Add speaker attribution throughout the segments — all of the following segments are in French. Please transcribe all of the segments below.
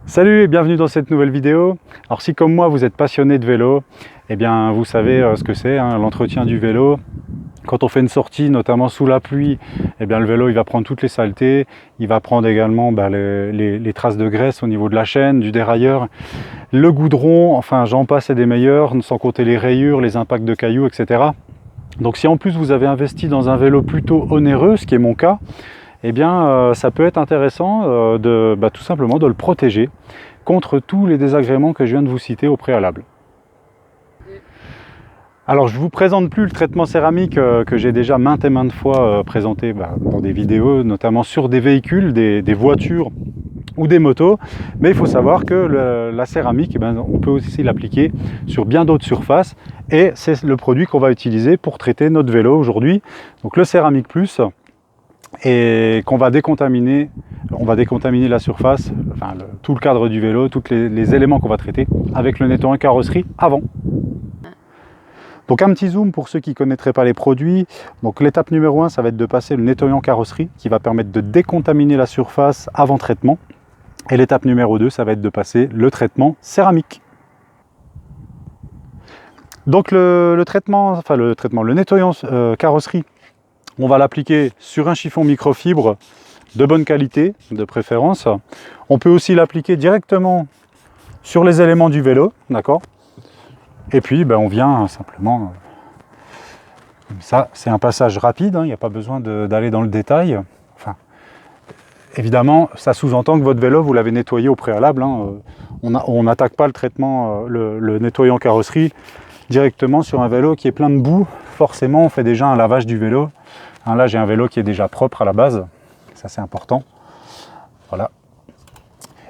Speaker 1: Salut et bienvenue dans cette nouvelle vidéo. Alors si comme moi vous êtes passionné de vélo, eh bien vous savez ce que c'est, l'entretien du vélo. Quand on fait une sortie, notamment sous la pluie, eh bien le vélo il va prendre toutes les saletés, il va prendre également les traces de graisse au niveau de la chaîne, du dérailleur, le goudron, enfin j'en passe et des meilleurs, sans compter les rayures, les impacts de cailloux, etc. Donc si en plus vous avez investi dans un vélo plutôt onéreux, ce qui est mon cas, eh bien ça peut être intéressant tout simplement de le protéger contre tous les désagréments que je viens de vous citer au préalable. Alors je ne vous présente plus le traitement céramique que j'ai déjà maintes et maintes fois présenté dans des vidéos, notamment sur des véhicules, des voitures ou des motos, mais il faut savoir que la céramique, on peut aussi l'appliquer sur bien d'autres surfaces, et c'est le produit qu'on va utiliser pour traiter notre vélo aujourd'hui, donc le Céramique Plus, et qu'on va décontaminer. On va décontaminer la surface, tout le cadre du vélo, tous les éléments qu'on va traiter avec le nettoyant carrosserie avant. Donc un petit zoom pour ceux qui ne connaîtraient pas les produits. Donc l'étape numéro 1, ça va être de passer le nettoyant carrosserie qui va permettre de décontaminer la surface avant traitement. Et l'étape numéro 2, ça va être de passer le traitement céramique. Donc le nettoyant carrosserie, on va l'appliquer sur un chiffon microfibre de bonne qualité, de préférence. On peut aussi l'appliquer directement sur les éléments du vélo, d'accord? Et puis on vient simplement, comme ça, c'est un passage rapide, il n'y a pas besoin d'aller dans le détail. Enfin, évidemment, ça sous-entend que votre vélo, vous l'avez nettoyé au préalable. On n'attaque pas le traitement, le nettoyant carrosserie directement sur un vélo qui est plein de boue. Forcément, on fait déjà un lavage du vélo. Là, j'ai un vélo qui est déjà propre à la base. Ça, c'est important. Voilà.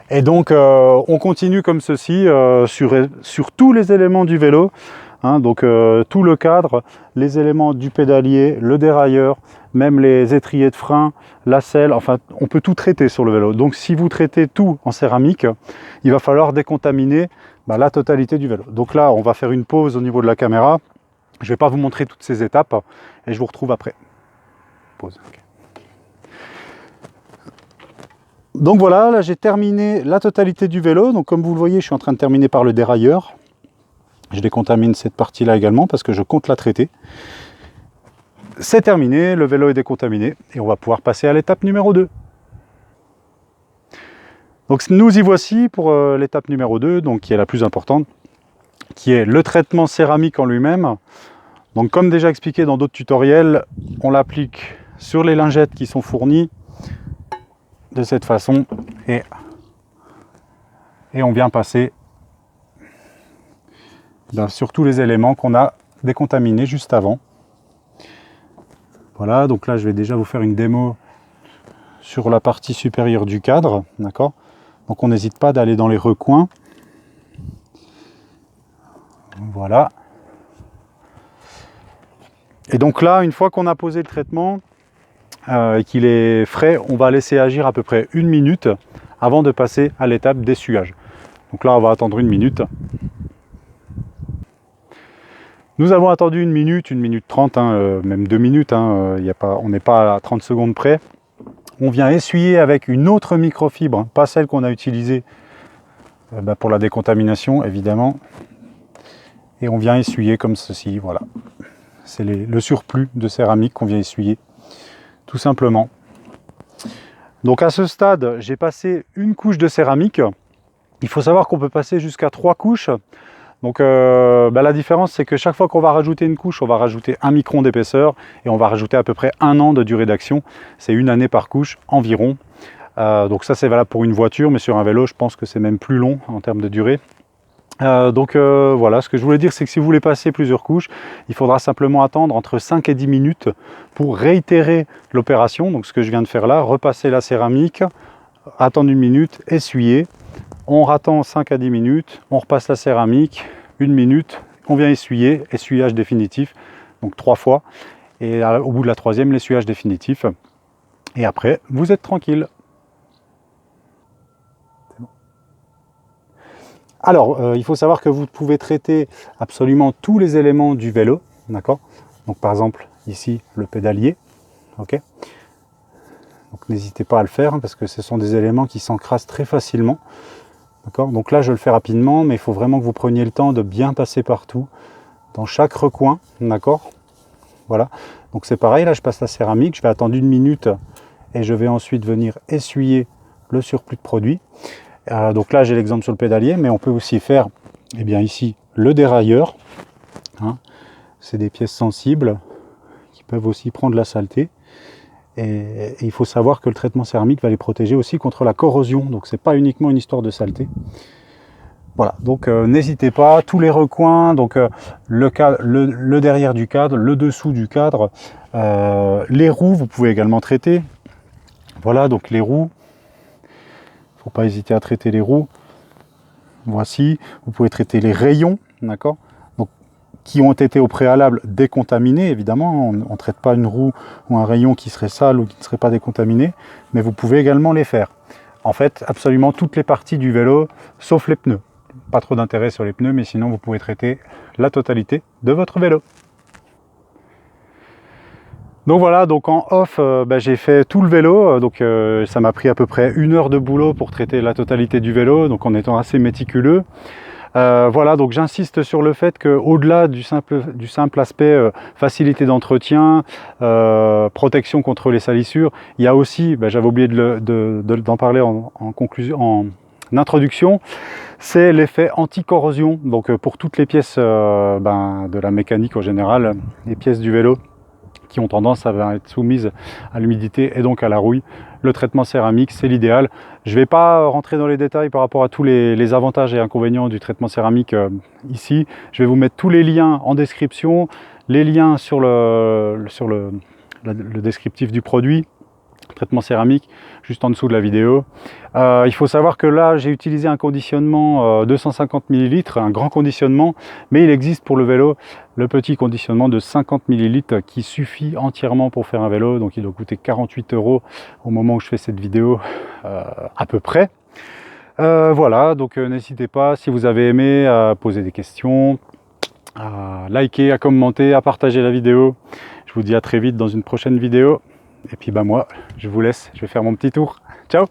Speaker 1: Et donc, on continue comme ceci sur tous les éléments du vélo. Donc, tout le cadre, les éléments du pédalier, le dérailleur, même les étriers de frein, la selle. Enfin, on peut tout traiter sur le vélo. Donc, si vous traitez tout en céramique, il va falloir décontaminer la totalité du vélo. Donc là, on va faire une pause au niveau de la caméra. Je ne vais pas vous montrer toutes ces étapes et je vous retrouve après. Pause. Okay. Donc voilà, là j'ai terminé la totalité du vélo. Donc comme vous le voyez, je suis en train de terminer par le dérailleur. Je décontamine cette partie-là également parce que je compte la traiter. C'est terminé, le vélo est décontaminé et on va pouvoir passer à l'étape numéro 2. Donc nous y voici pour l'étape numéro 2, donc qui est la plus importante, qui est le traitement céramique en lui-même. Donc comme déjà expliqué dans d'autres tutoriels, on l'applique sur les lingettes qui sont fournies de cette façon et on vient passer sur tous les éléments qu'on a décontaminés juste avant. Voilà, donc là je vais déjà vous faire une démo sur la partie supérieure du cadre, d'accord? Donc on n'hésite pas d'aller dans les recoins. Voilà. Et donc là, une fois qu'on a posé le traitement et qu'il est frais, on va laisser agir à peu près 1 minute avant de passer à l'étape d'essuyage. Donc là, on va attendre 1 minute. Nous avons attendu 1 minute 30, même 2 minutes, on n'est pas à 30 secondes près. On vient essuyer avec une autre microfibre, pas celle qu'on a utilisée pour la décontamination, évidemment. Et on vient essuyer comme ceci, voilà. C'est le surplus de céramique qu'on vient essuyer, tout simplement. Donc à ce stade, j'ai passé une couche de céramique. Il faut savoir qu'on peut passer jusqu'à 3 couches. Donc la différence, c'est que chaque fois qu'on va rajouter une couche, on va rajouter 1 micron d'épaisseur et on va rajouter à peu près 1 an de durée d'action. C'est 1 année par couche environ. Donc ça, c'est valable pour une voiture, mais sur un vélo, je pense que c'est même plus long en termes de durée. Voilà, ce que je voulais dire, c'est que si vous voulez passer plusieurs couches, il faudra simplement attendre entre 5 et 10 minutes pour réitérer l'opération. Donc ce que je viens de faire là, repasser la céramique, attendre 1 minute, essuyer. On attend 5 à 10 minutes, on repasse la céramique, 1 minute, on vient essuyer, essuyage définitif, donc 3 fois. Et au bout de la 3e, l'essuyage définitif. Et après, vous êtes tranquille. Alors, il faut savoir que vous pouvez traiter absolument tous les éléments du vélo, d'accord? Donc par exemple, ici, le pédalier, ok? Donc n'hésitez pas à le faire, parce que ce sont des éléments qui s'encrassent très facilement. D'accord? Donc là, je le fais rapidement, mais il faut vraiment que vous preniez le temps de bien passer partout, dans chaque recoin, d'accord? Voilà. Donc c'est pareil, là, je passe la céramique, je vais attendre 1 minute et je vais ensuite venir essuyer le surplus de produit. Donc là, j'ai l'exemple sur le pédalier, mais on peut aussi faire, eh bien ici, le dérailleur. Hein. C'est des pièces sensibles qui peuvent aussi prendre la saleté. Et il faut savoir que le traitement céramique va les protéger aussi contre la corrosion. Donc c'est pas uniquement une histoire de saleté. Voilà, donc n'hésitez pas, tous les recoins, donc le derrière du cadre, le dessous du cadre, les roues, vous pouvez également traiter. Voilà, donc les roues, il ne faut pas hésiter à traiter les roues. Voici, vous pouvez traiter les rayons, d'accord, donc qui ont été au préalable décontaminés, évidemment. On ne traite pas une roue ou un rayon qui serait sale ou qui ne serait pas décontaminé, mais vous pouvez également les faire. En fait, absolument toutes les parties du vélo, sauf les pneus. Pas trop d'intérêt sur les pneus, mais sinon vous pouvez traiter la totalité de votre vélo. Donc voilà, donc en off, j'ai fait tout le vélo, donc ça m'a pris à peu près 1 heure de boulot pour traiter la totalité du vélo, donc en étant assez méticuleux. Voilà, donc j'insiste sur le fait qu'au-delà du simple aspect facilité d'entretien, protection contre les salissures, il y a aussi, j'avais oublié d'en parler en conclusion, en introduction, c'est l'effet anti-corrosion. Donc pour toutes les pièces de la mécanique en général, les pièces du vélo qui ont tendance à être soumises à l'humidité et donc à la rouille, le traitement céramique, c'est l'idéal. Je ne vais pas rentrer dans les détails par rapport à tous les avantages et inconvénients du traitement céramique ici. Je vais vous mettre tous les liens en description, les liens sur le descriptif du produit, traitement céramique, juste en dessous de la vidéo. Il faut savoir que là, j'ai utilisé un conditionnement 250 ml, un grand conditionnement, mais il existe pour le vélo le petit conditionnement de 50 ml qui suffit entièrement pour faire un vélo, donc il doit coûter 48 € au moment où je fais cette vidéo à peu près. Voilà, donc n'hésitez pas, si vous avez aimé, à poser des questions, à liker, à commenter, à partager la vidéo. Je vous dis à très vite dans une prochaine vidéo. Et puis moi, je vous laisse, je vais faire mon petit tour. Ciao!